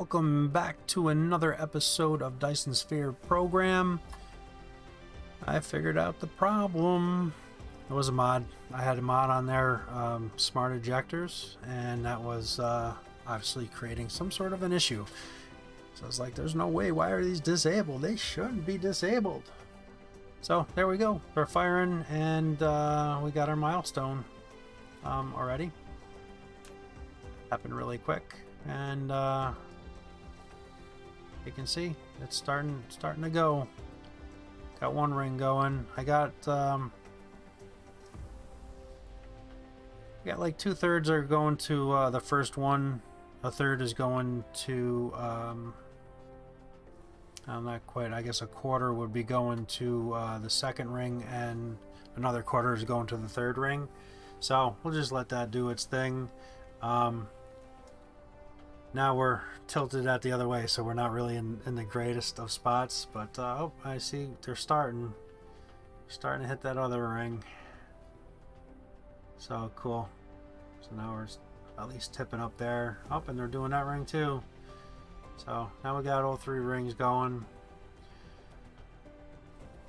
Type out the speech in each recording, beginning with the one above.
welcome back to another episode of Dyson Sphere Program. I figured out the problem. It was a mod. I had a mod on there, smart ejectors, and that was obviously creating some sort of an issue. So I was like, there's no way, why are these disabled? They shouldn't be disabled. So there we go, we're firing, and we got our milestone already. Happened really quick, and you can see it's starting to go. Got one ring going. I got like 2/3 are going to the first one. A third is going to not quite, I guess a quarter would be going to the second ring, and another quarter is going to the third ring. So we'll just let that do its thing. Now we're tilted at the other way, so we're not really in the greatest of spots, but oh, I see they're starting to hit that other ring. So cool. So now we're at least tipping up there. Oh, and they're doing that ring too. So now we got all three rings going.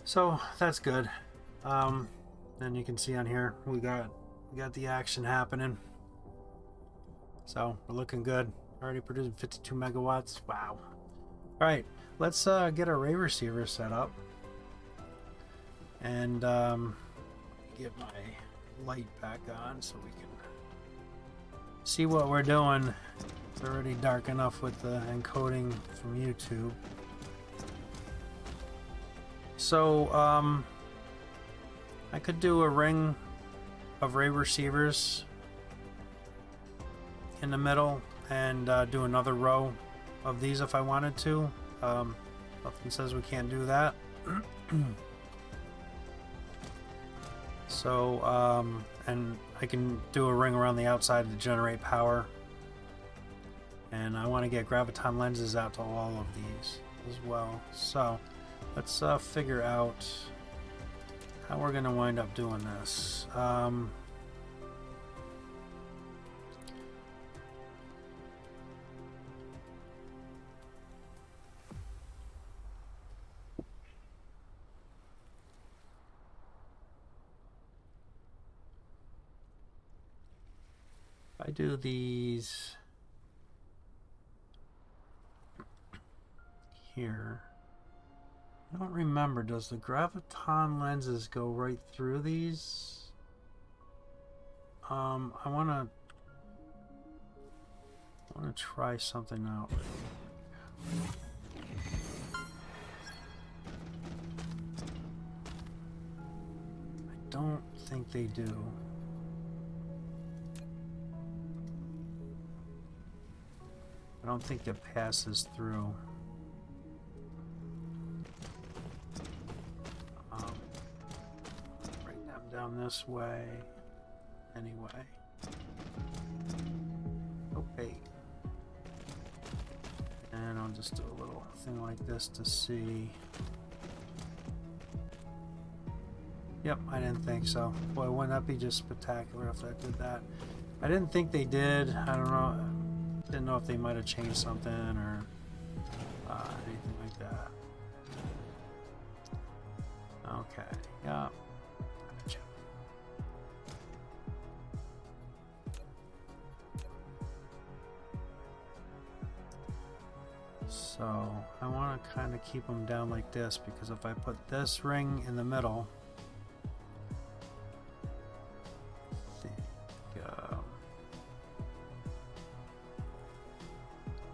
So that's good. And you can see on here we got the action happening. So we're looking good. Already producing 52 megawatts. Wow. All right, let's get our ray receiver set up and get my light back on so we can see what we're doing. It's already dark enough with the encoding from YouTube. So I could do a ring of ray receivers in the middle and do another row of these if I wanted to. Nothing says we can't do that. So and I can do a ring around the outside to generate power, and I want to get graviton lenses out to all of these as well. So let's figure out how we're gonna wind up doing this. I do these here. I don't remember, does the graviton lenses go right through these? I wanna try something out. I don't think they do. I don't think it passes through. Bring them down this way. Anyway. Okay. And I'll just do a little thing like this to see. Yep, I didn't think so. Boy, wouldn't that be just spectacular if that did that. I didn't think they did. I don't know. Didn't know if they might have changed something or anything like that. Okay, yeah. Gotcha. So I want to kind of keep them down like this, because if I put this ring in the middle,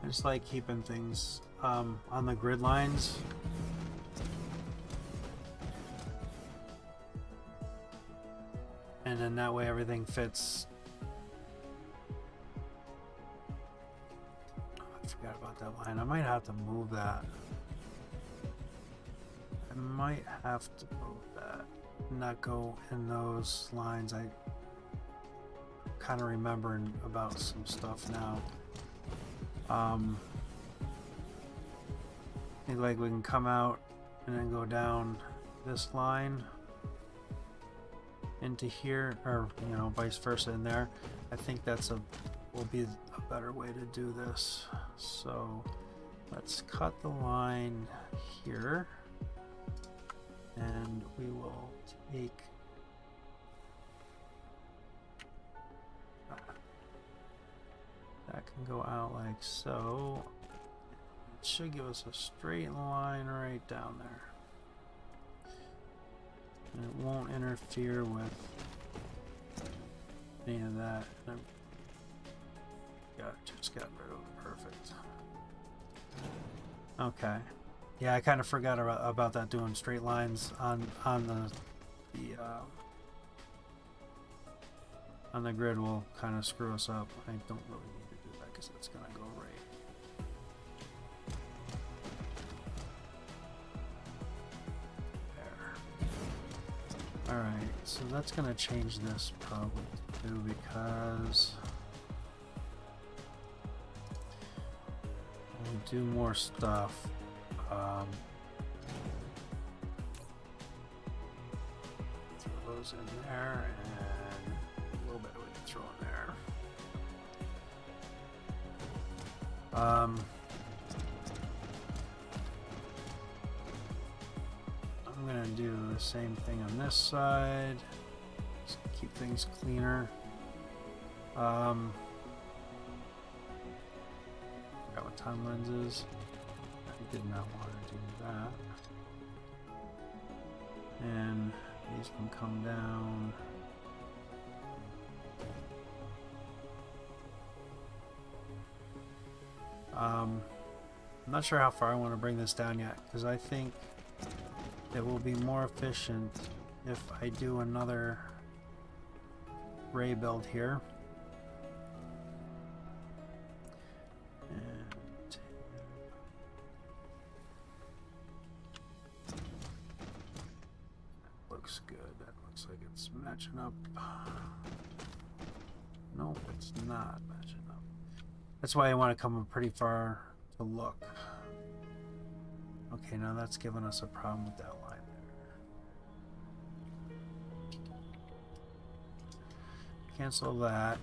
I just like keeping things on the grid lines. And then that way everything fits. Oh, I forgot about that line. I might have to move that. I might have to move that. Not go in those lines. I kind of remembering about some stuff now. I think like we can come out and then go down this line into here, or you know, vice versa in there. I think that's a will be a better way to do this. So let's cut the line here, and we will take that can go out like so. It should give us a straight line right down there. And it won't interfere with any of that. Just got rid of it. Perfect. Okay. Yeah, I kind of forgot about that, doing straight lines on the grid will kind of screw us up. I don't really need to do that because it's gonna go right. There. All right, so that's gonna change this probably too, because we'll do more stuff. Throw those in there, and a little bit we can throw in there. I'm gonna do the same thing on this side. Just keep things cleaner. Forgot what time lens is. I did not want to do that. And these can come down. I'm not sure how far I want to bring this down yet, because I think it will be more efficient if I do another ray build here. And that looks good. That looks like it's matching up. Nope, it's not matching up. That's why I want to come pretty far to look. Okay, now that's giving us a problem with that line there. Cancel that.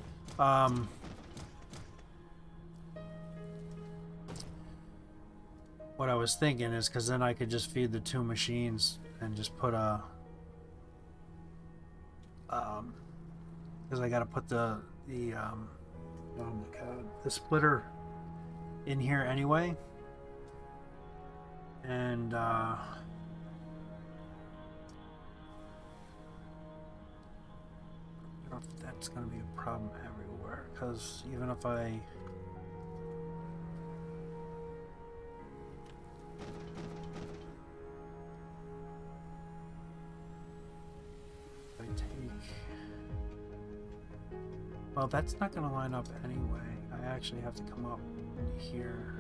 What I was thinking is, because then I could just feed the two machines and just put a because I got to put the oh my god, the splitter in here anyway, and I don't know if that's going to be a problem everywhere, because even if I well, that's not going to line up anyway. I actually have to come up here.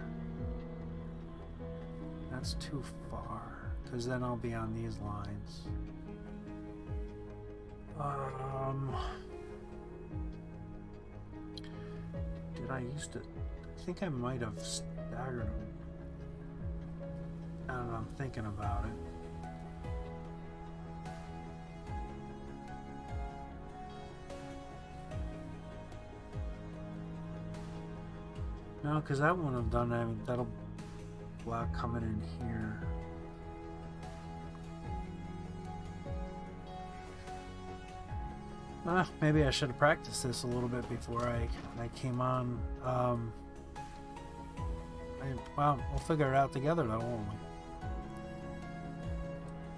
That's too far, because then I'll be on these lines. Did I used to? I think I might have staggered them. I don't know, I'm thinking about it. No, because that wouldn't have done that. That'll block coming in here. Maybe I should have practiced this a little bit before I came on. Well, we'll figure it out together though, won't we?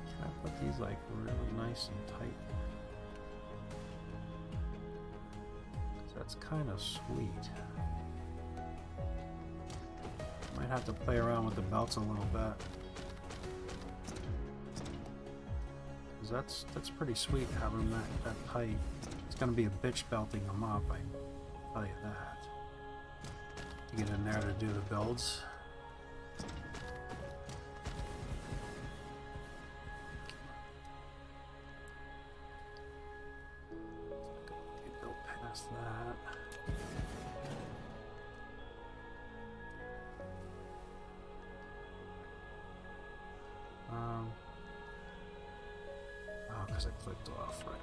Can I put these like really nice and tight? That's kind of sweet. Might have to play around with the belts a little bit, because that's pretty sweet having that tight. It's gonna be a bitch belting them up, I can tell you that. To get in there to do the builds. Go past that. Oh, because I clicked off, right?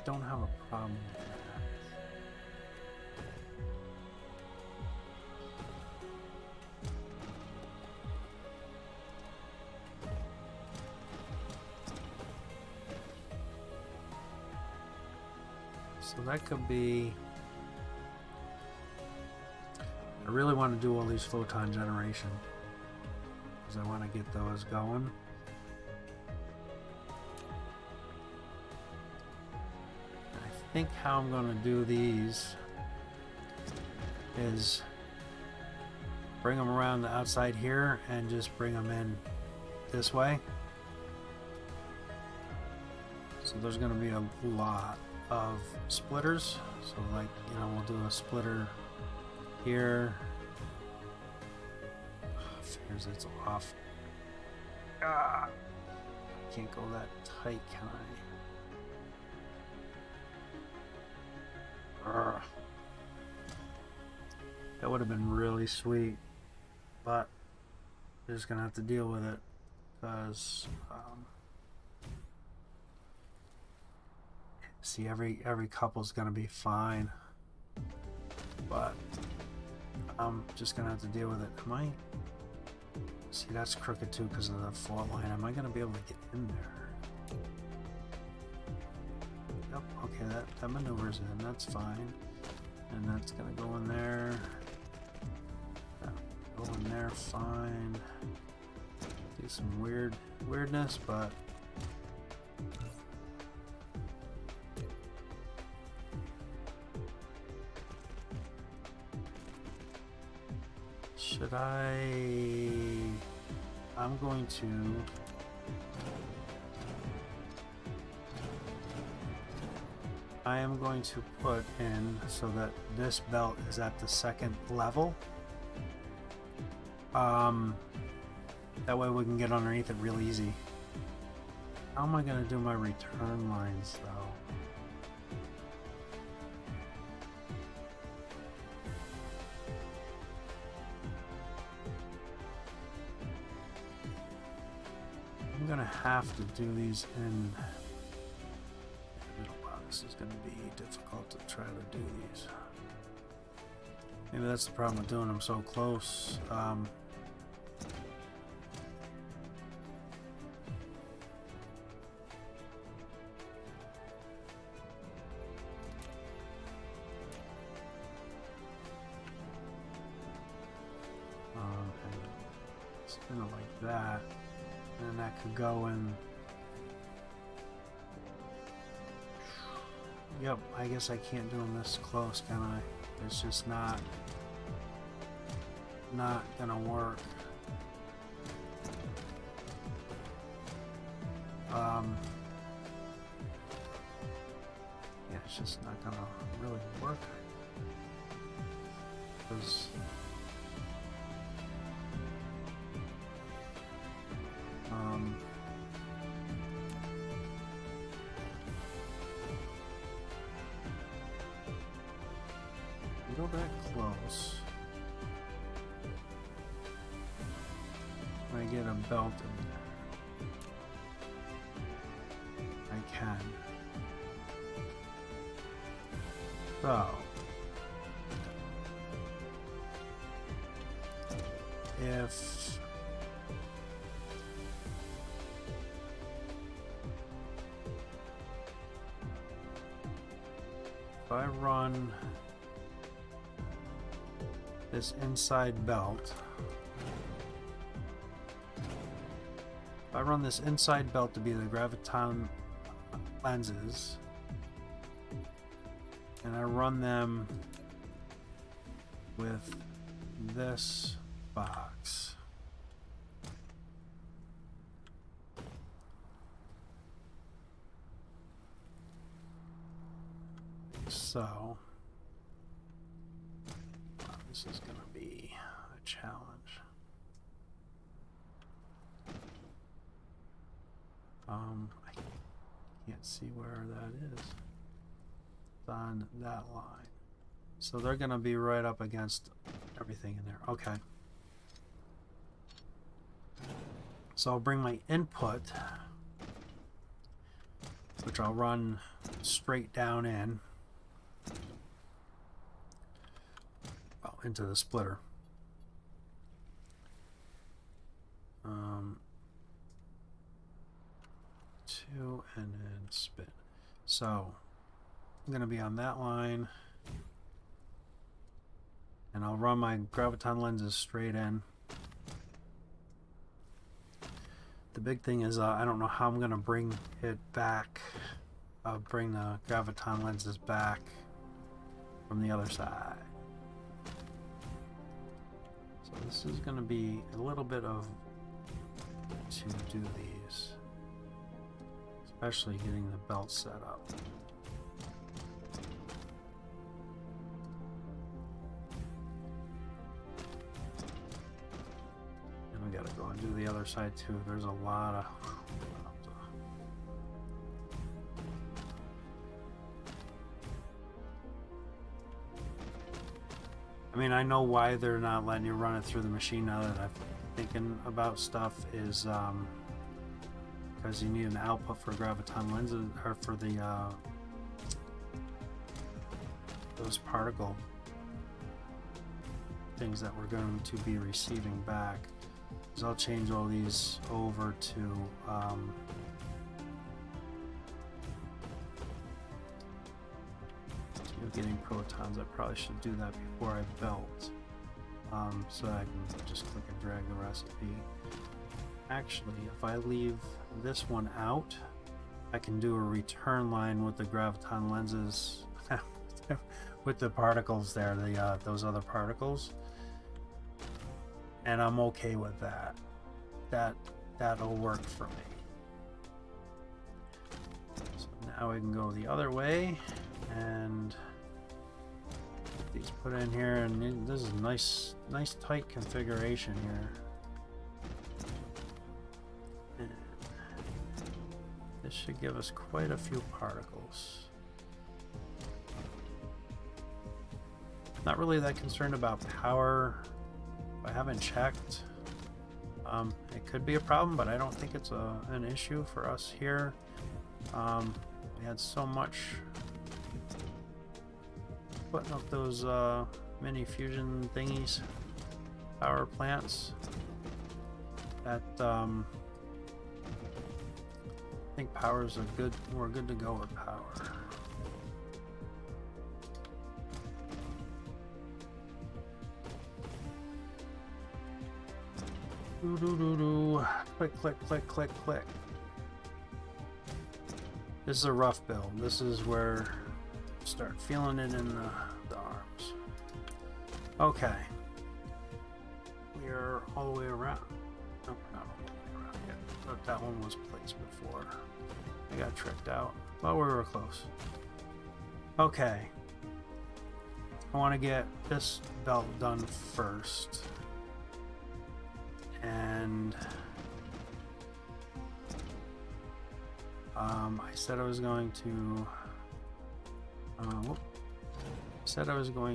don't have a problem with that. So that could be... I really want to do all these photon generation because I want to get those going. I think how I'm going to do these is bring them around the outside here and just bring them in this way. So there's going to be a lot of splitters. So like, you know, we'll do a splitter here. Figures it's off. I can't go that tight, can I? That would have been really sweet, but we're just gonna have to deal with it because see, every couple's gonna be fine, but I'm just gonna have to deal with it. Am I? See, that's crooked too because of the fault line. Am I gonna be able to get in there? Yep. Okay, that maneuvers in. That's fine, and that's gonna go in there. Go in there, fine. Do some weirdness, but should I'm going to put in so that this belt is at the second level. That way we can get underneath it real easy. How am I going to do my return lines though? I'm gonna have to do these in. Wow, this is gonna be difficult to try to do these. Maybe that's the problem with doing them so close. Spin it like that. And that could go in. Yep, I guess I can't do them this close, can I? It's just not gonna work. Yeah, it's just not gonna really work. Because go that close. I get a belt in there. I can. So if I run this inside belt, if I run this inside belt to be the graviton lenses, and I run them with this box, so this is going to be a challenge. I can't see where that is. It's on that line. So they're going to be right up against everything in there. Okay. So I'll bring my input which I'll run straight down in, well, into the splitter. Two and then spin. So I'm going to be on that line, and I'll run my graviton lenses straight in. The big thing is I don't know how I'm going to bring it back. I'll bring the graviton lenses back from the other side. So this is going to be a little bit of to do these, especially getting the belt set up. And we gotta go and do the other side too. There's a lot of I mean, I know why they're not letting you run it through the machine now that I'm thinking about stuff is because you need an output for graviton lenses, or for the those particle things that we're going to be receiving back. So I'll change all these over to getting protons. I probably should do that before I belt, so I can just click and drag the recipe. Actually, if I leave this one out, I can do a return line with the graviton lenses with the particles there, the those other particles, and I'm okay with that. That'll work for me. So now we can go the other way and get these put in here, and this is nice tight configuration here. And this should give us quite a few particles. Not really that concerned about power. I haven't checked. It could be a problem, but I don't think it's an issue for us here. We had so much putting up those mini fusion thingies, power plants, that I think powers are good. We're good to go with power. Click, click, click, click, click. This is a rough build. This is where you start feeling it in the arms. Okay. We are all the way around. No, we're not all the way around yet. But that one was placed before. I got tricked out. Well, we were close. Okay. I want to get this belt done first. And I said I was going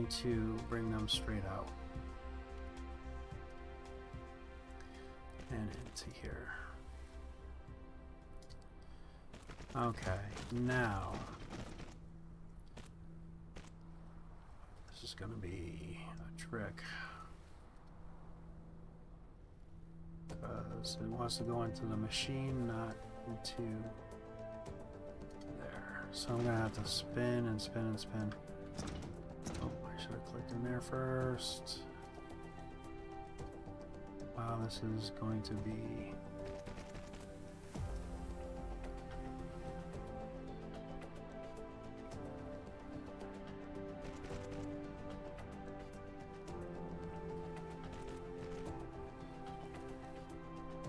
to bring them straight out and into here. Okay, now this is going to be a trick. Because it wants to go into the machine, not into there. So I'm going to have to spin and spin and spin. Oh, I should have clicked in there first. Wow, this is going to be...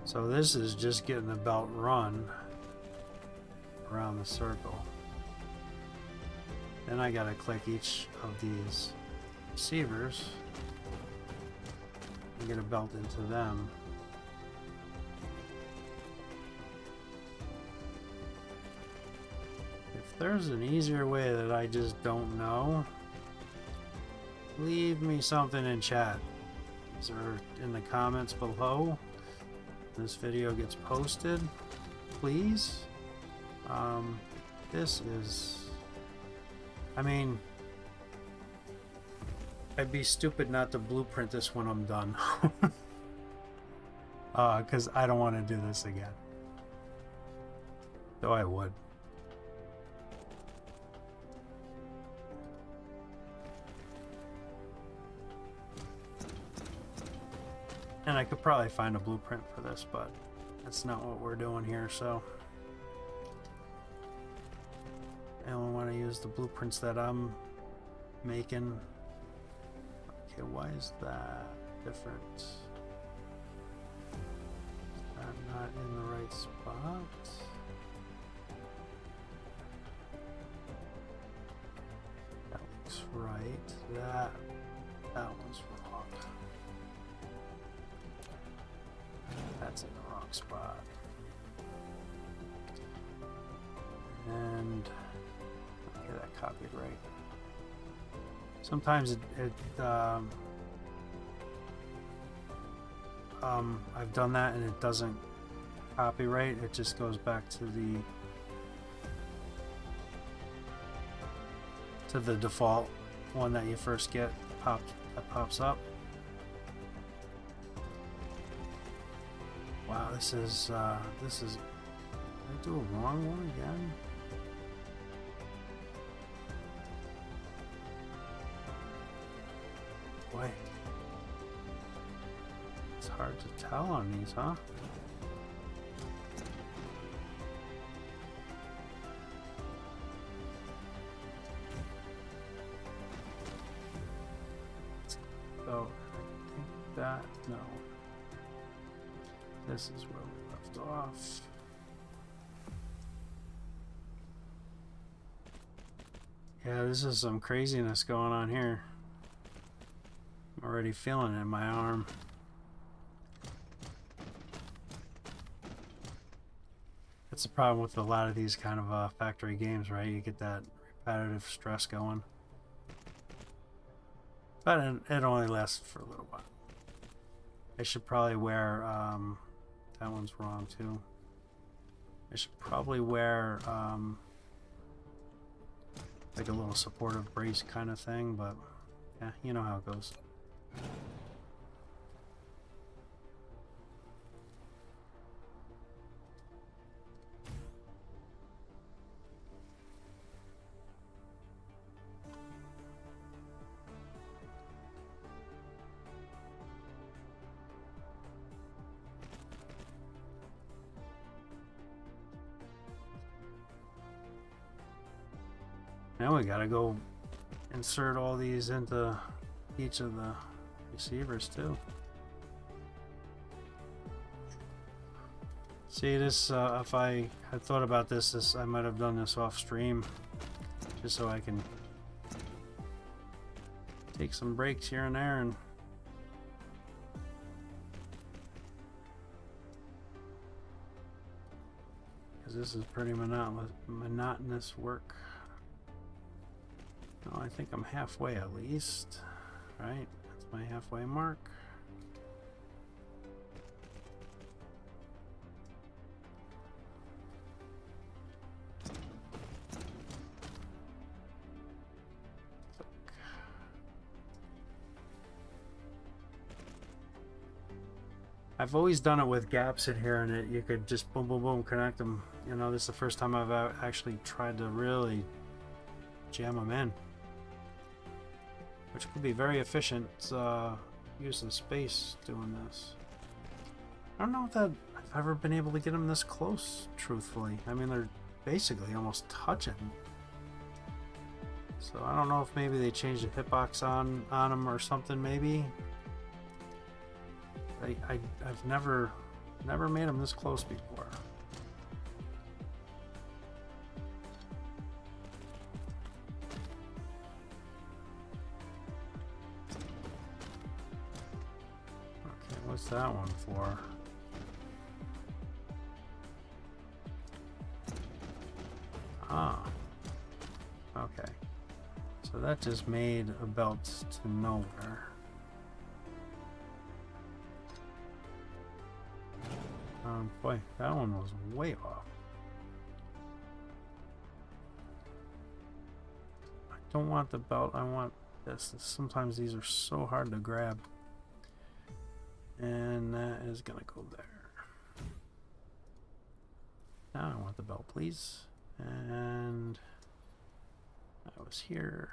So this is just getting the belt run around the circle. Then I gotta click each of these receivers and get a belt into them. If there's an easier way that I just don't know, leave me something in chat or in the comments below. This video gets posted, please. This is... I mean... I'd be stupid not to blueprint this when I'm done. Because I don't want to do this again. Though I would. And I could probably find a blueprint for this, but that's not what we're doing here, so... I only want to use the blueprints that I'm making. Okay, why is that different? Is that not in the right spot? That looks right. That one's wrong. That's in the wrong spot. And okay, that copied right. Sometimes I've done that and it doesn't copy right. It just goes back to the default one that you first get that pops up. Wow, this is did I do a wrong one again? Boy, it's hard to tell on these, huh? So, I think that, no. This is where we left off. Yeah, this is some craziness going on here. I'm already feeling it in my arm. That's the problem with a lot of these kind of factory games, right? You get that repetitive stress going. But it only lasts for a little while. I should probably wear, that one's wrong too. I should probably wear, like a little supportive brace kind of thing, but yeah, you know how it goes. Now we gotta go insert all these into each of the receivers too. See this, if I had thought about this, I might have done this off stream, just so I can take some breaks here and there, and because this is pretty monotonous work. No, I think I'm halfway at least, right? That's my halfway mark. I've always done it with gaps in here, and you could just boom, boom, boom, connect them. You know, this is the first time I've actually tried to really jam them in, which could be very efficient use of space doing this. I don't know if I've ever been able to get them this close, truthfully. I mean, they're basically almost touching. So I don't know if maybe they changed the hitbox on them or something, maybe. I've never made them this close before. Okay, what's that one for? Ah, okay. So that just made a belt to nowhere. Boy, that one was way off. don't want the belt, I want this. Sometimes these are so hard to grab. And that is gonna go there. Now I want the belt, please. And that was here.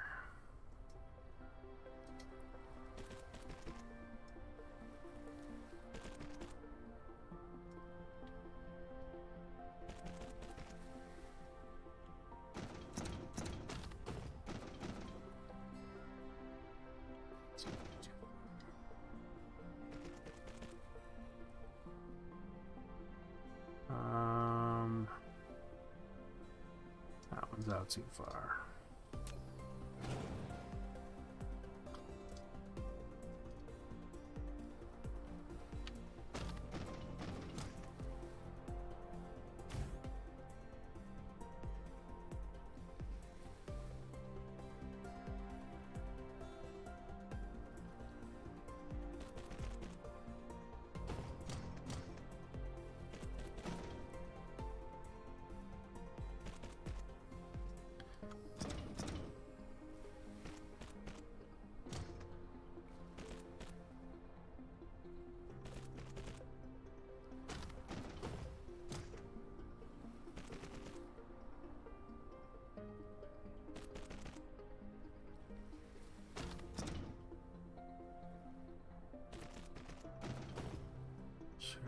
That one's out too far.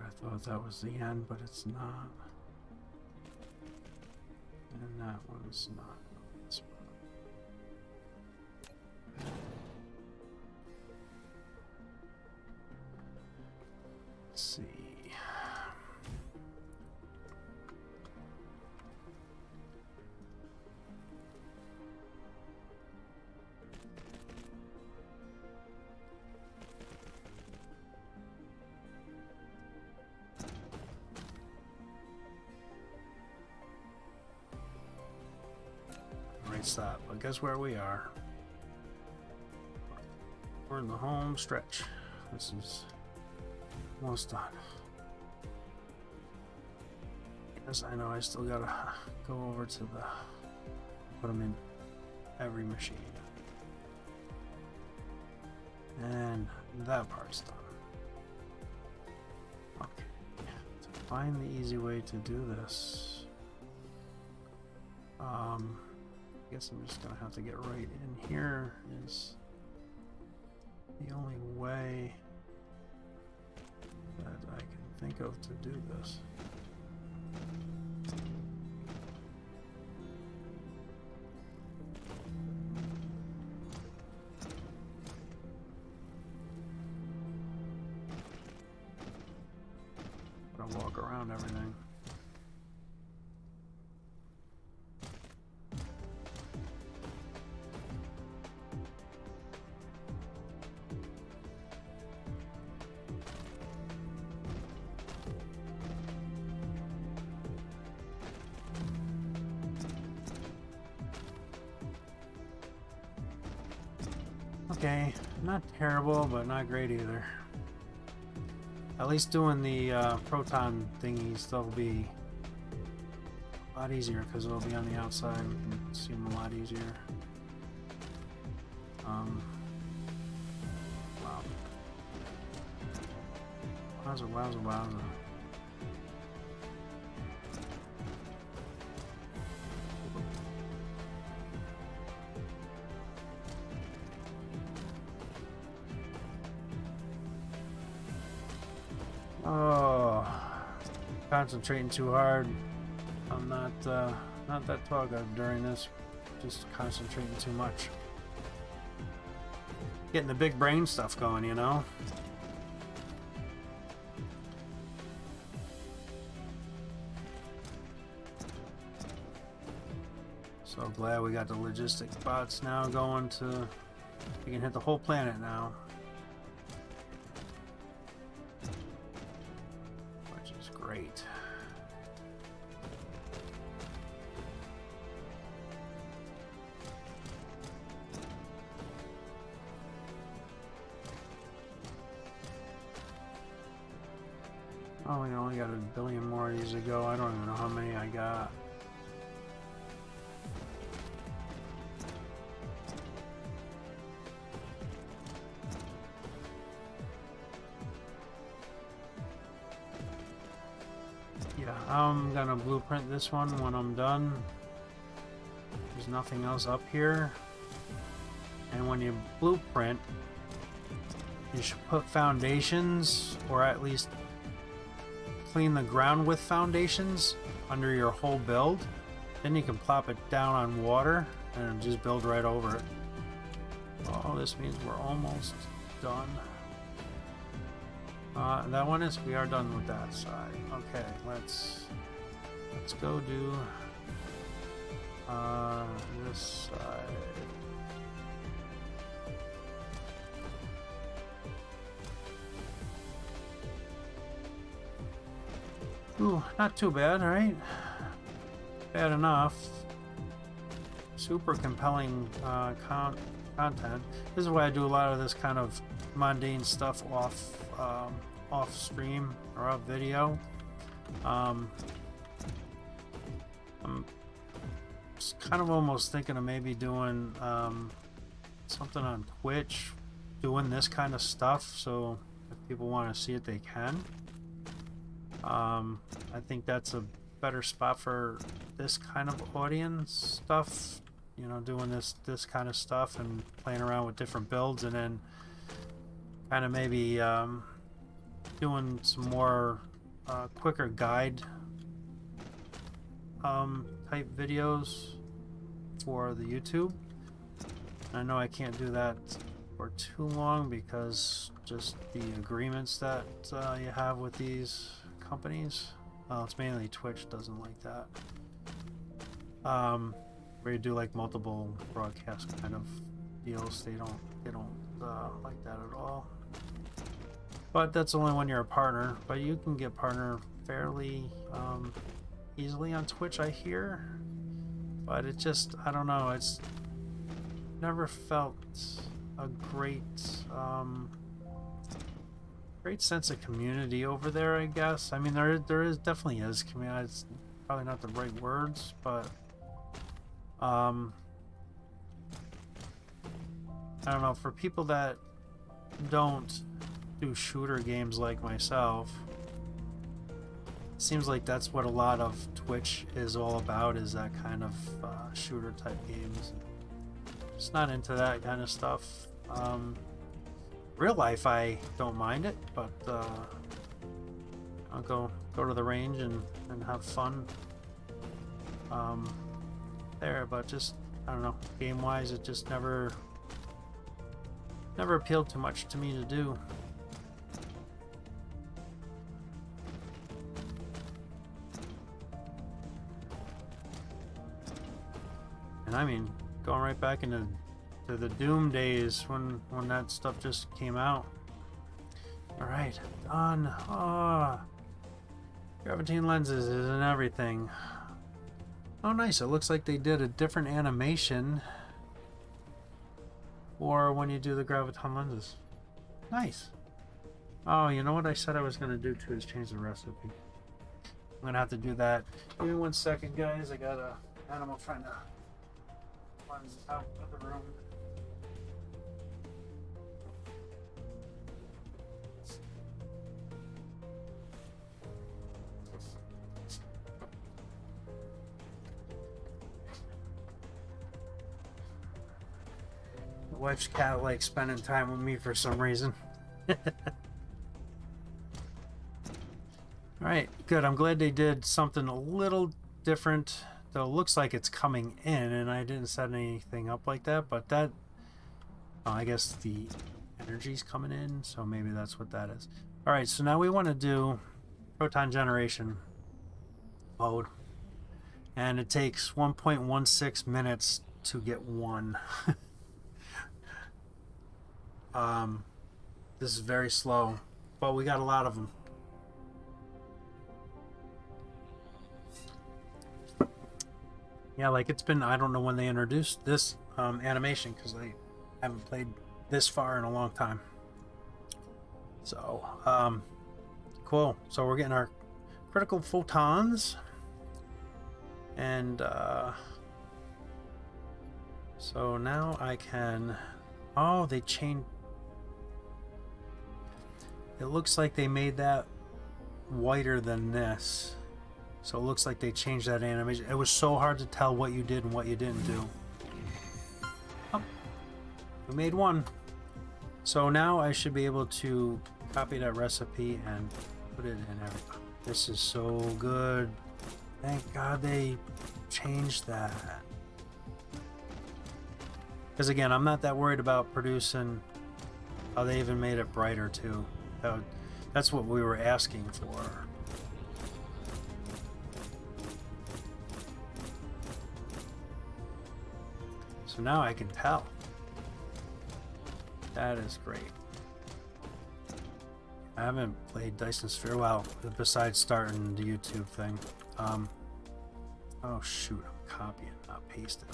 I thought that was the end, but it's not. And that one's not. Let's see. Stop, but guess where we are? We're in the home stretch. This is almost done. Yes, I know I still gotta go over to the put them in every machine, and that part's done. Okay, to find the easy way to do this, I guess I'm just gonna have to get right in here. Is the only way that I can think of to do this. I'll walk around everything. Okay, not terrible, but not great either. At least doing the proton thingies, they'll be a lot easier because it'll be on the outside. We can see them a lot easier. Wow. Wowza, wowza, wowza. Oh, concentrating too hard. I'm not that tall during this. Just concentrating too much. Getting the big brain stuff going, you know. So glad we got the logistics bots now going to. We can hit the whole planet now. Great. Oh, we only got a billion more of these to go. I don't even know how many I got. I'm gonna blueprint this one when I'm done. There's nothing else up here. And when you blueprint, you should put foundations, or at least clean the ground with foundations under your whole build. Then you can plop it down on water and just build right over it. Oh, this means we're almost done. That one is, we are done with that side. Okay, let's go do this side. Ooh, not too bad, right? Bad enough. Super compelling content. This is why I do a lot of this kind of mundane stuff off stream or off video. I'm kind of almost thinking of maybe doing something on Twitch, doing this kind of stuff, so if people want to see it, they can. I think that's a better spot for this kind of audience stuff, you know, doing this kind of stuff and playing around with different builds, and then kind of maybe doing some more quicker guide type videos for the YouTube. I know I can't do that for too long because just the agreements that you have with these companies. It's mainly Twitch doesn't like that. Where you do like multiple broadcast kind of deals, they don't like that at all. But that's only when you're a partner. But you can get partner fairly easily on Twitch, I hear. But it just, I don't know, it's never felt a great sense of community over there, I guess. I mean, there definitely is community. It's probably not the right words, but I don't know, for people that don't do shooter games like myself, it seems like that's what a lot of Twitch is all about, is that kind of shooter type games. Just not into that kind of stuff. Real life, I don't mind it, but I'll go to the range and have fun there. But just, I don't know, game wise, it just never appealed too much to me to do. And I mean, going right back into the Doom days when that stuff just came out. Alright, done. Ah, gravitating lenses and everything. Oh nice, it looks like they did a different animation for when you do the graviton lenses. Nice. Oh, you know what I said I was going to do too is change the recipe. I'm going to have to do that. Give me 1 second, guys. I got a animal trying to lens out of the room. My wife's cat likes spending time with me for some reason. Alright, good. I'm glad they did something a little different. Though it looks like it's coming in, and I didn't set anything up like that, but that... Oh, I guess the energy's coming in, so maybe that's what that is. Alright, so now we want to do proton generation mode. And it takes 1.16 minutes to get one. This is very slow, but we got a lot of them. Yeah, like it's been, I don't know when they introduced this animation, because I haven't played this far in a long time. So, cool. So we're getting our critical photons. And, so now I can, oh, they changed. It looks like they made that whiter than this. So it looks like they changed that animation. It was so hard to tell what you did and what you didn't do. Oh, we made one. So now I should be able to copy that recipe and put it in everything. This is so good. Thank God they changed that. Because again, I'm not that worried about producing. Oh, they even made it brighter too. That's what we were asking for. So now I can tell. That is great. I haven't played Dyson Sphere, well, besides starting the YouTube thing. Oh shoot, I'm copying, not pasting.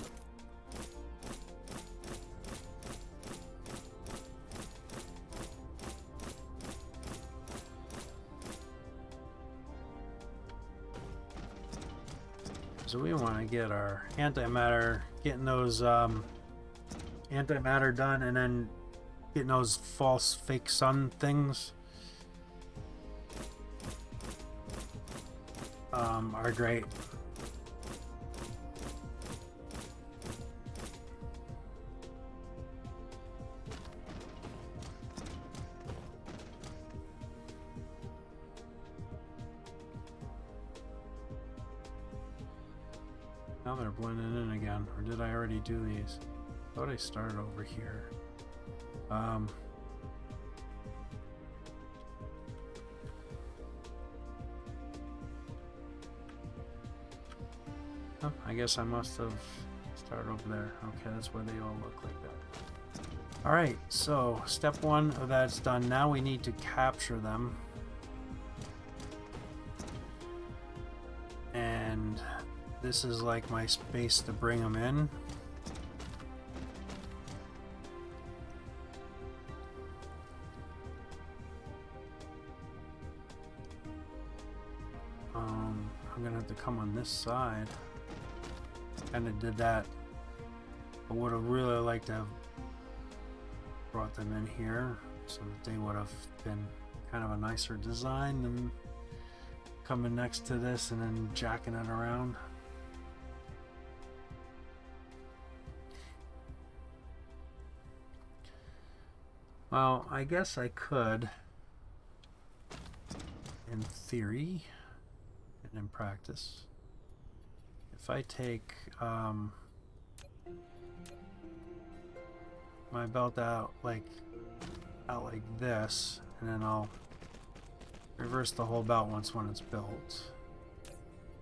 So we want to get our antimatter, getting those antimatter done, and then getting those false fake sun things are great. Now they're blending in again, or did I already do these? I thought I started over here. Oh, I guess I must have started over there. Okay, that's why they all look like that. Alright, so step one of that's done. Now we need to capture them. And this is like my space to bring them in. I'm gonna have to come on this side. Kinda did that. I would have really liked to have brought them in here so that they would have been kind of a nicer design than coming next to this and then jacking it around. Well, I guess I could, in theory and in practice, if I take my belt out like this, and then I'll reverse the whole belt once when it's built.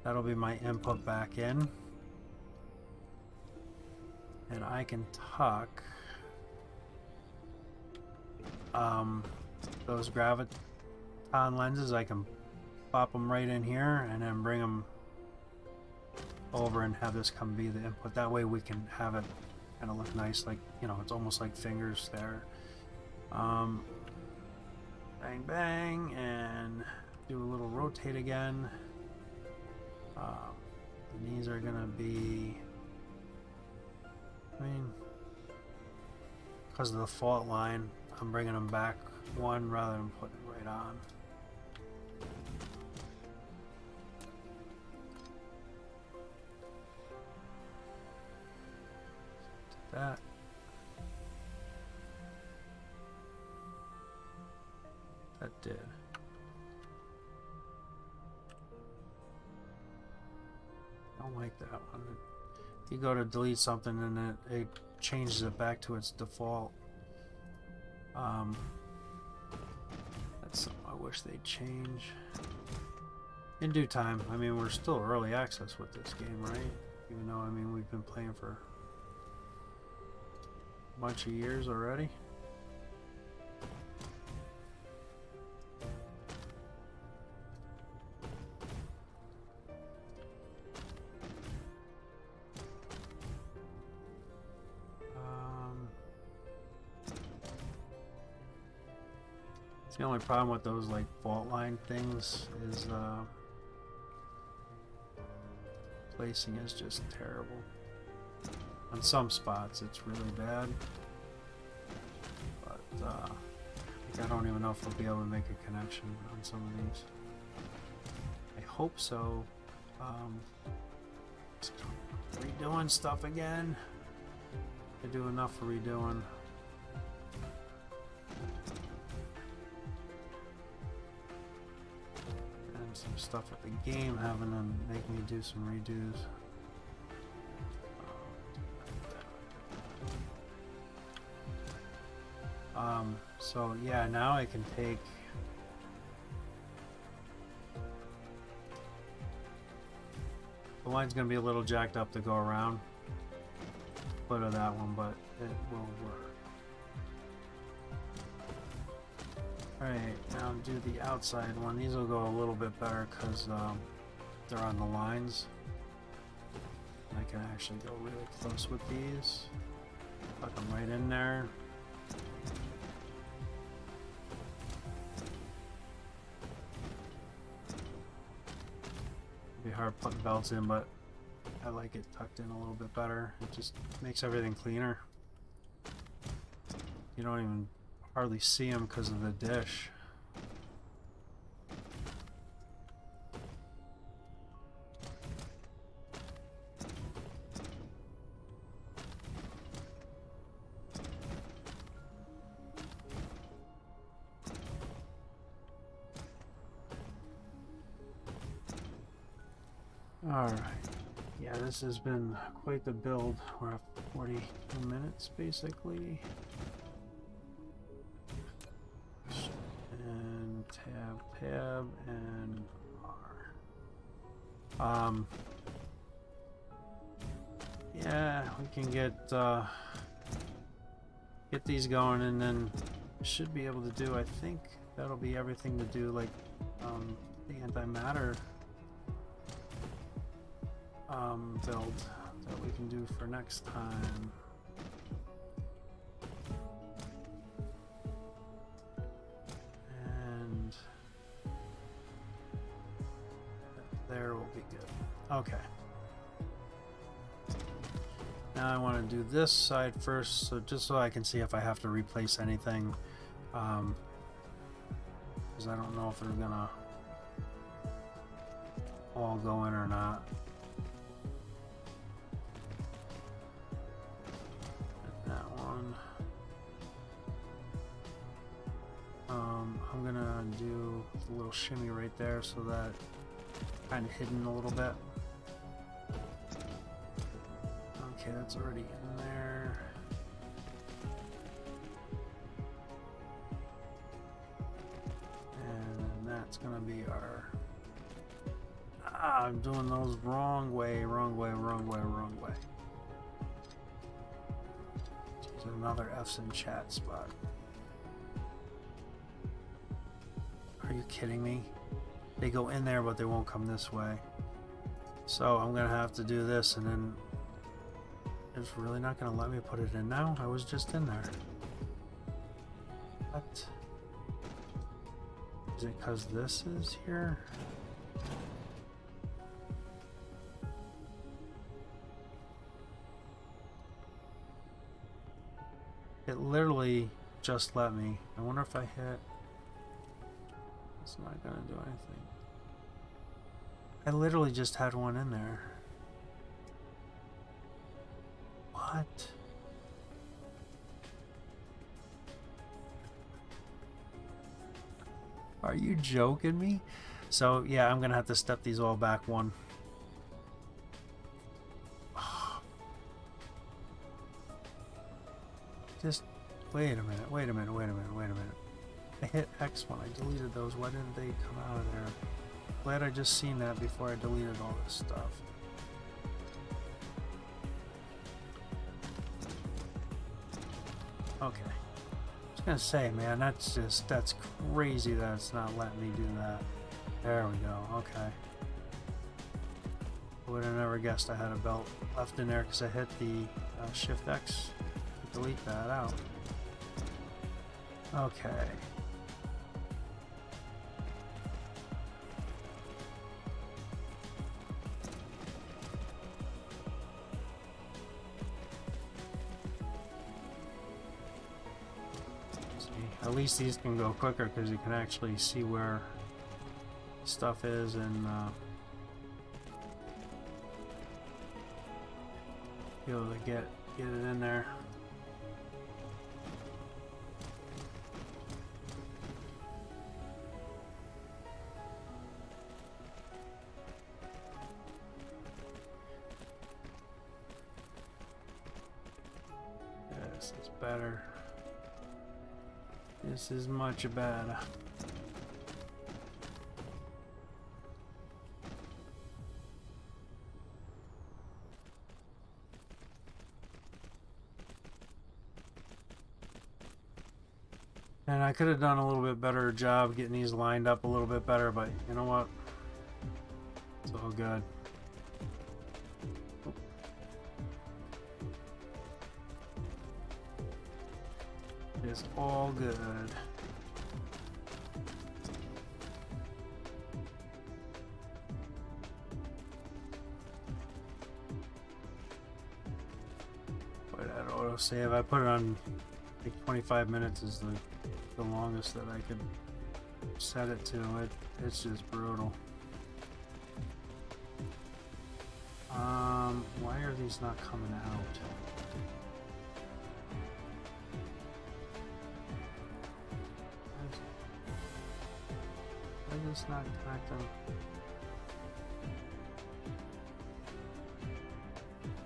That'll be my input back in, and I can tuck those graviton lenses. I can pop them right in here and then bring them over and have this come be the input. That way we can have it kind of look nice, like, you know, it's almost like fingers there. Bang bang, and do a little rotate again. And these are gonna be, I mean, because of the fault line, I'm bringing them back one rather than putting it right on. That. That did. I don't like that one. You go to delete something and it changes it back to its default. That's something I wish they'd change. In due time. I mean, we're still early access with this game, right? Even though, I mean, we've been playing for a bunch of years already. The only problem with those like fault line things is placing is just terrible. On some spots it's really bad, but I don't even know if I'll be able to make a connection on some of these. I hope so. Redoing stuff again. I do enough for redoing. And some stuff with the game having to make me do some redos. So yeah, now I can take the line's gonna be a little jacked up to go around foot of that one, but it will work. Alright, now do the outside one. These will go a little bit better because they're on the lines. I can actually go really close with these. Put them right in there. It'd be hard putting belts in, but I like it tucked in a little bit better. It just makes everything cleaner. You don't even hardly see them because of the dish. Alright. Yeah, this has been quite the build. We're at 42 minutes basically. And tab, and R. Yeah, we can get these going, and then should be able to do, I think that'll be everything to do, like the antimatter build that we can do for next time. And there will be good. Okay. Now I want to do this side first, so just so I can see if I have to replace anything, because I don't know if they're gonna all go in or not. I'm gonna do a little shimmy right there so that kind of hidden a little bit. Okay, that's already in there. And that's gonna be our... I'm doing those wrong way. There's another F's in chat spot. Are you kidding me? They go in there, but they won't come this way. So I'm gonna have to do this, and then it's really not gonna let me put it in now. I was just in there. What? Is it because this is here? It literally just let me. I wonder if I hit... It's not gonna do anything. I literally just had one in there. What? Are you joking me? So yeah, I'm gonna have to step these all back one. Just wait a minute. I hit X when I deleted those. Why didn't they come out of there? Glad I just seen that before I deleted all this stuff. Okay. I was gonna say, man, that's crazy that it's not letting me do that. There we go. Okay. I would have never guessed I had a belt left in there because I hit the Shift X to delete that out. Okay. At least these can go quicker because you can actually see where stuff is, and be able to get it in there. This is better. This is much better. And I could have done a little bit better job getting these lined up a little bit better, but you know what? It's all good. It's all good. But that autosave, I put it on like 25 minutes is the longest that I could set it to. It's just brutal. Why are these not coming out? Why is this not connecting?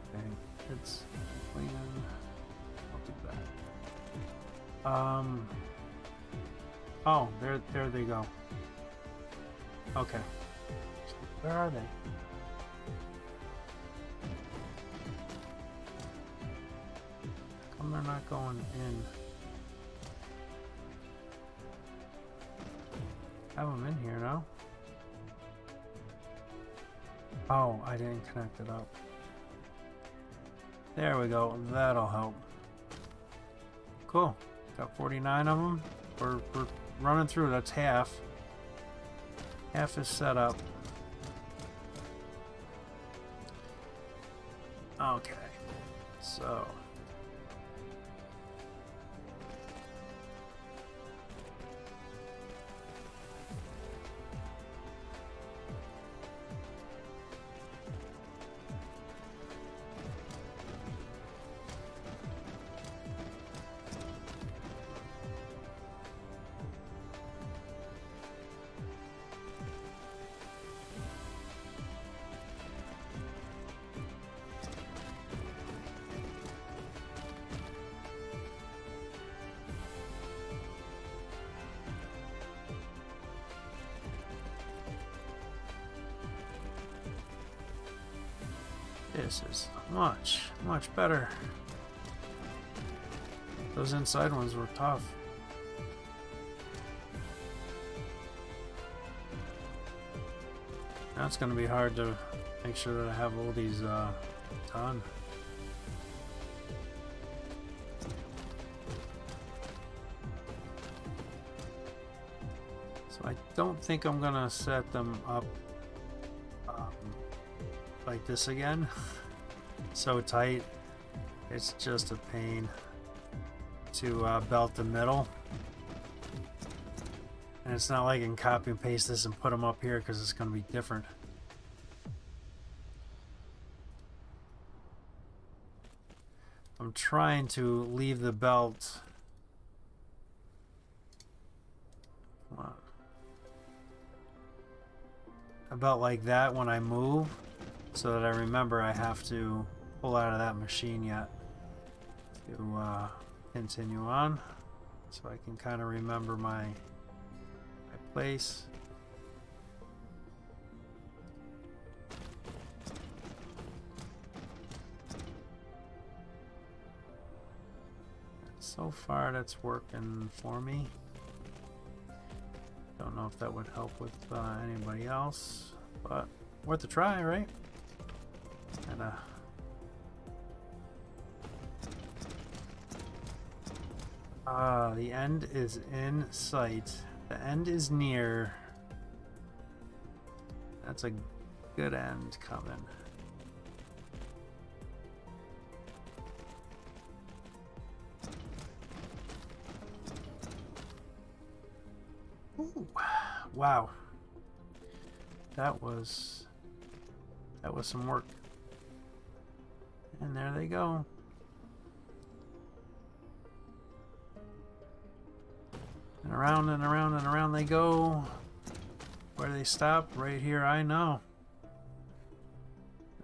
Okay, it's cleaning. I'll do that. Oh, there they go. Okay. Where are they? How come they're not going in? Have them in here now. Oh, I didn't connect it up. There we go. That'll help. Cool. Got 49 of them. We're running through. That's half. Half is set up. Okay. So. This is much better. Those inside ones were tough. Now it's going to be hard to make sure that I have all these done. So I don't think I'm going to set them up like this again. So tight, it's just a pain to belt the middle, and it's not like I can copy and paste this and put them up here because it's going to be different. I'm trying to leave the belt about like that when I move, so that I remember I have to pull out of that machine yet to continue on, so I can kind of remember my place. So far that's working for me. Don't know if that would help with anybody else, but worth a try, right? And the end is in sight. The end is near. That's a good end coming. Ooh. Wow. That was some work. And there they go. And around and around and around they go. Where do they stop? Right here, I know.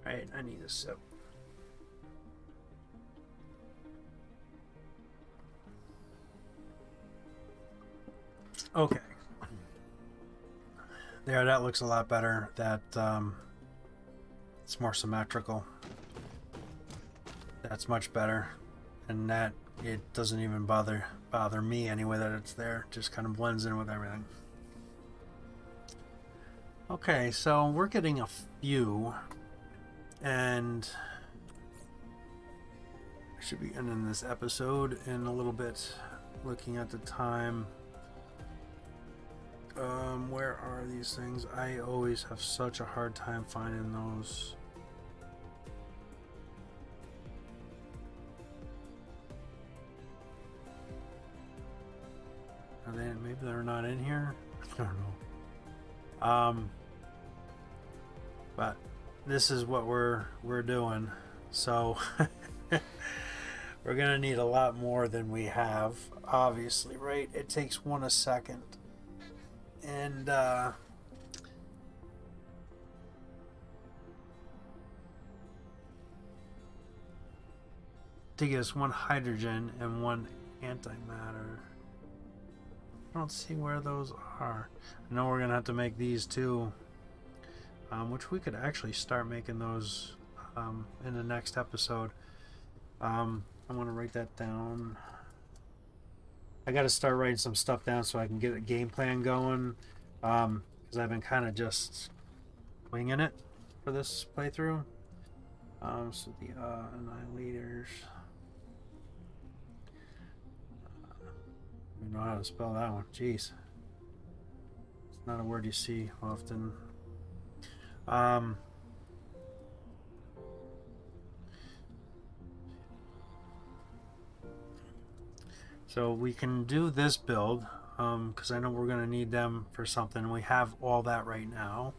Right, I need a sip. Okay. There, that looks a lot better. That, it's more symmetrical. That's much better. And that, it doesn't even bother me anyway that it's there. It just kind of blends in with everything. Okay, so we're getting a few, and I should be ending this episode in a little bit, looking at the time. Where are these things? I always have such a hard time finding those. Are they? Maybe they're not in here. I don't know. But this is what we're doing. So we're gonna need a lot more than we have, obviously, right? It takes one a second. And to get us one hydrogen and one antimatter. I don't see where those are. I know we're gonna have to make these too, which we could actually start making those in the next episode. I'm gonna write that down. I gotta start writing some stuff down so I can get a game plan going, because I've been kind of just winging it for this playthrough. So the annihilators. I don't know how to spell that one. Jeez. It's not a word you see often. So we can do this build, because I know we're going to need them for something. We have all that right now.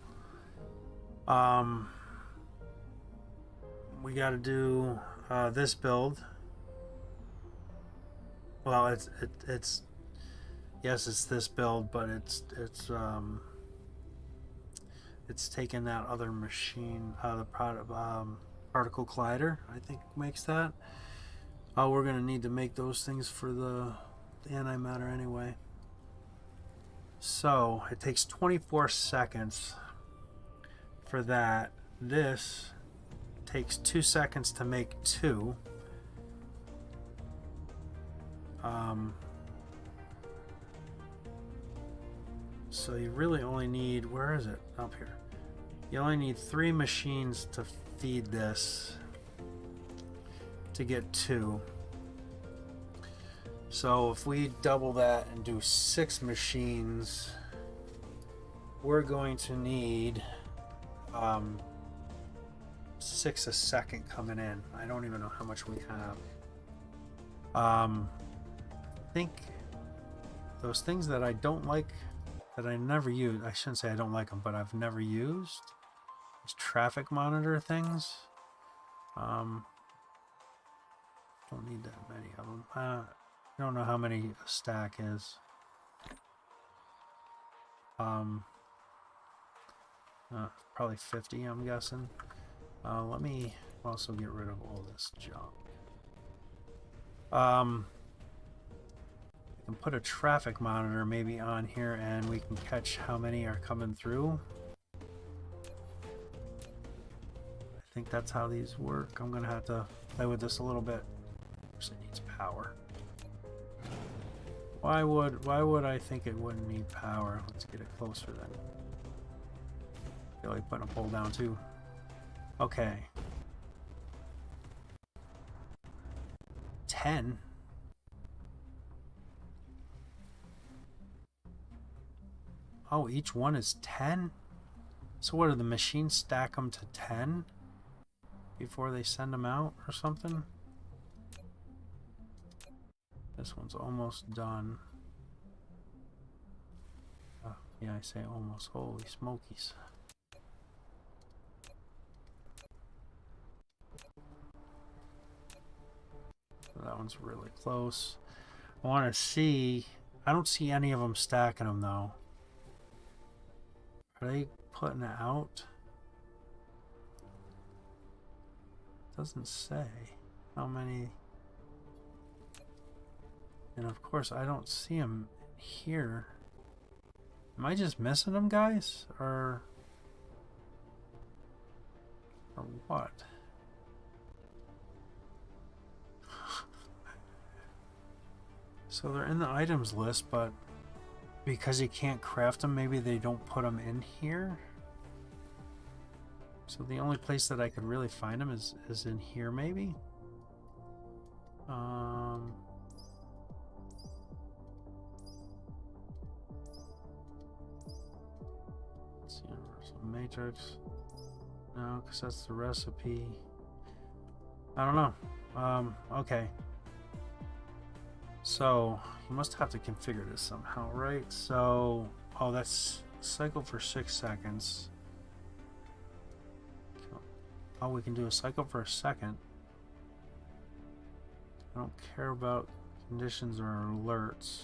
We got to do this build. Well, it's yes, it's this build, but it's taking that other machine, the particle collider, I think makes that. We're gonna need to make those things for the antimatter anyway. So it takes 24 seconds for that. This takes 2 seconds to make 2. So you really only need, where is it? Up here. You only need 3 machines to feed this to get 2. So if we double that and do 6 machines, we're going to need 6 a second coming in. I don't even know how much we have. I think those things that I don't like, that I never use, I shouldn't say I don't like them, but I've never used, these traffic monitor things. Don't need that many of them. I don't know how many a stack is. Probably 50, I'm guessing. Let me also get rid of all this junk. I can put a traffic monitor maybe on here, and we can catch how many are coming through. I think that's how these work. I'm gonna have to play with this a little bit. Of course, it needs power. Why would I think it wouldn't need power? Let's get it closer then. I feel like putting a pole down too. Okay. 10. Oh, each one is 10? So what, do the machines stack them to 10 before they send them out or something? This one's almost done. Yeah, I say almost. Holy smokies. So that one's really close. I want to see. I don't see any of them stacking them though. Are they putting it out? Doesn't say how many. And of course, I don't see them here. Am I just missing them, guys? Or what? So they're in the items list, but because you can't craft them, maybe they don't put them in here. So the only place that I could really find them is in here, maybe. Let's see, universal matrix. No, because that's the recipe. I don't know. Okay. So you must have to configure this somehow, right? So, oh, that's cycle for 6 seconds. Oh, we can do a cycle for a second. I don't care about conditions or alerts.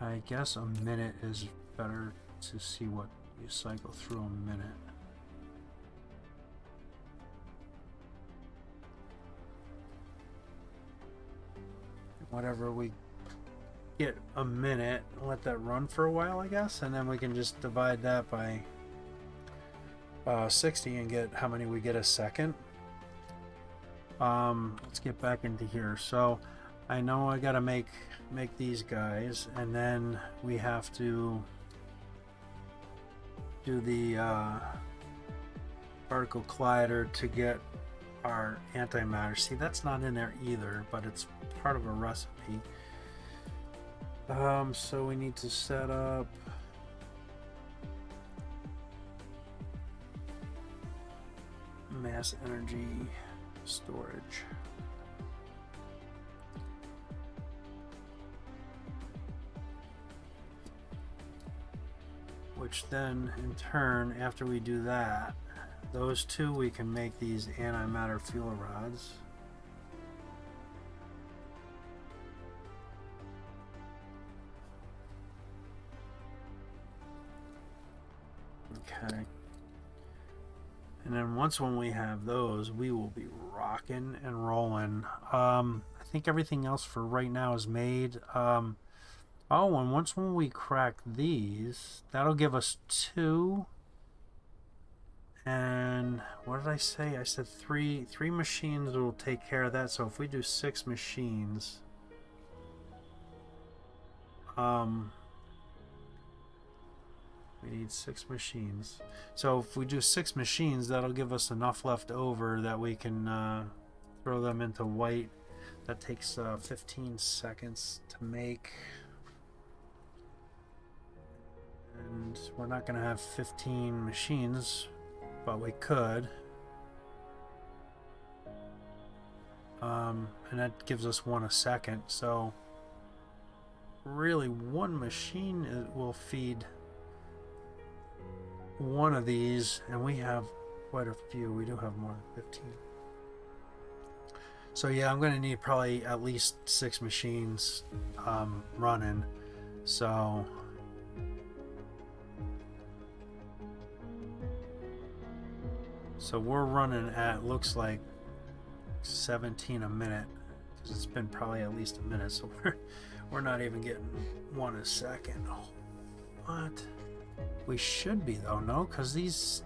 I guess a minute is better to see what you cycle through a minute. Whatever we get a minute, let that run for a while, I guess, and then we can just divide that by 60 and get how many we get a second. Let's get back into here. So I know I gotta make these guys, and then we have to do the particle collider to get our antimatter. See, that's not in there either, but it's part of a recipe. So we need to set up mass energy storage. Which then, in turn, after we do that, those two, we can make these antimatter fuel rods. Okay. And then when we have those, we will be rocking and rolling. I think everything else for right now is made. Oh, and when we crack these, that'll give us 2. And what did I say? I said 3 machines will take care of that. So if we do 6 machines, we need 6 machines. So if we do 6 machines, that'll give us enough left over that we can throw them into white. That takes 15 seconds to make. And we're not going to have 15 machines, but we could. And that gives us 1 a second. So really 1 machine will feed 1 of these, and we have quite a few. We do have more than 15. So yeah, I'm going to need probably at least 6 machines running. So we're running at, looks like 17 a minute, because it's been probably at least a minute. So we're not even getting 1 a second. Oh, what? We should be though, no? Because these...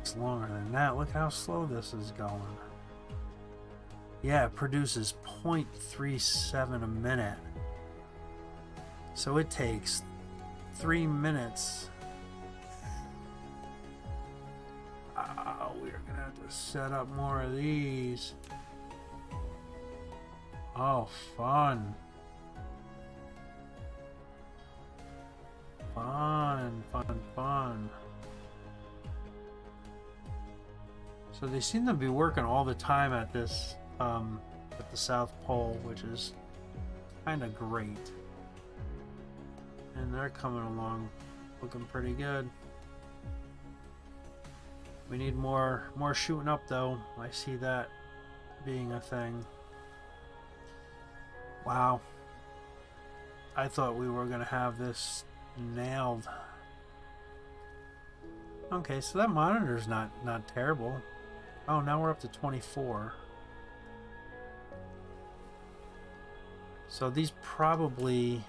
It's longer than that. Look how slow this is going. Yeah, it produces 0.37 a minute. So it takes 3 minutes. Oh, we're gonna have to set up more of these. Oh, fun. Fun. So So they seem to be working all the time at this, at the South Pole, which is kind of great. And they're coming along looking pretty good. We need more shooting up though. I see that being a thing. Wow. I thought we were gonna have this nailed. Okay, so that monitor's not terrible. Oh, now we're up to 24. So these probably...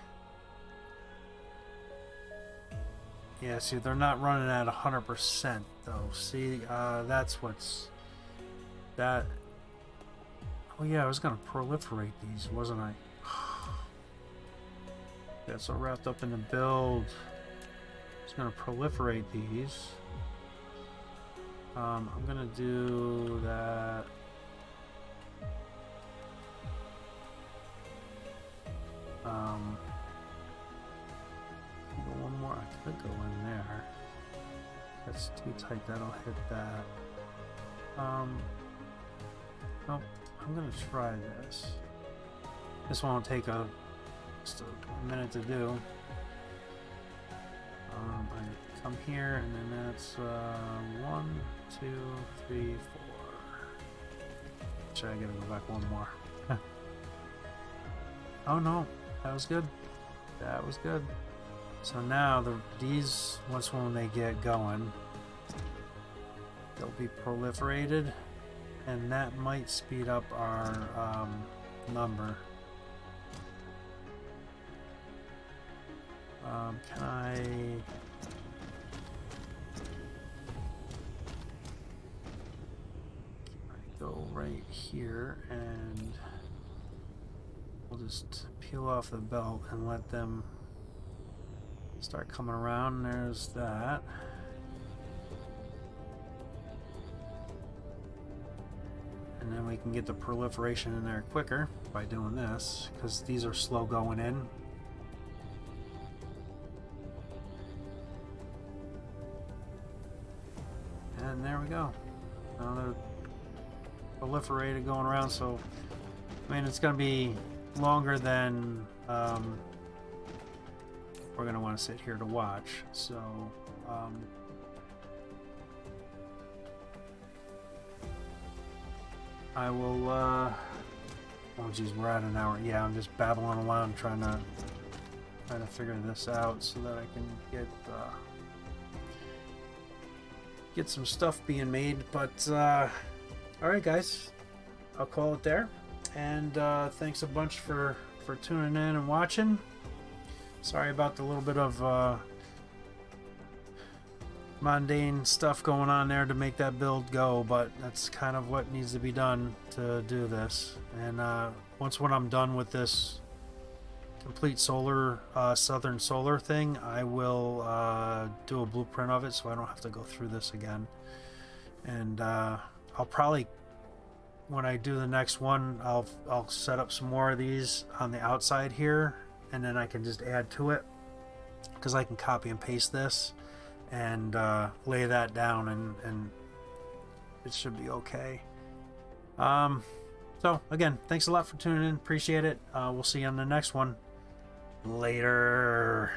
Yeah, see, they're not running at 100% though. See, that's what's... That... Oh yeah, I was gonna proliferate these, wasn't I? Got so wrapped up in the build. I was gonna proliferate these. I'm gonna do that. Go one more. I could go in there. That's too tight. That'll hit that. Nope. I'm gonna try this. This won't take just a minute to do. I come here, and then that's 1, 2, 3, 4. Should I gotta go back one more? Oh no, that was good. That was good. So now these, once when they get going, they'll be proliferated, and that might speed up our number. Can I go right here, and we'll just peel off the belt and let them start coming around. There's that. And then we can get the proliferation in there quicker by doing this, because these are slow going in. And there we go. Now they're proliferated going around, so I mean it's going to be longer than we're going to want to sit here to watch. So I will oh geez, we're at an hour. Yeah, I'm just babbling along trying to figure this out so that I can get some stuff being made. But alright guys, I'll call it there, and thanks a bunch for tuning in and watching. Sorry about the little bit of mundane stuff going on there to make that build go, but that's kind of what needs to be done to do this. And when I'm done with this complete solar southern solar thing, I will do a blueprint of it so I don't have to go through this again. And I'll probably, when I do the next one, I'll set up some more of these on the outside here, and then I can just add to it, because I can copy and paste this and lay that down, and it should be okay. So again, thanks a lot for tuning in, appreciate it. We'll see you on the next one. Later.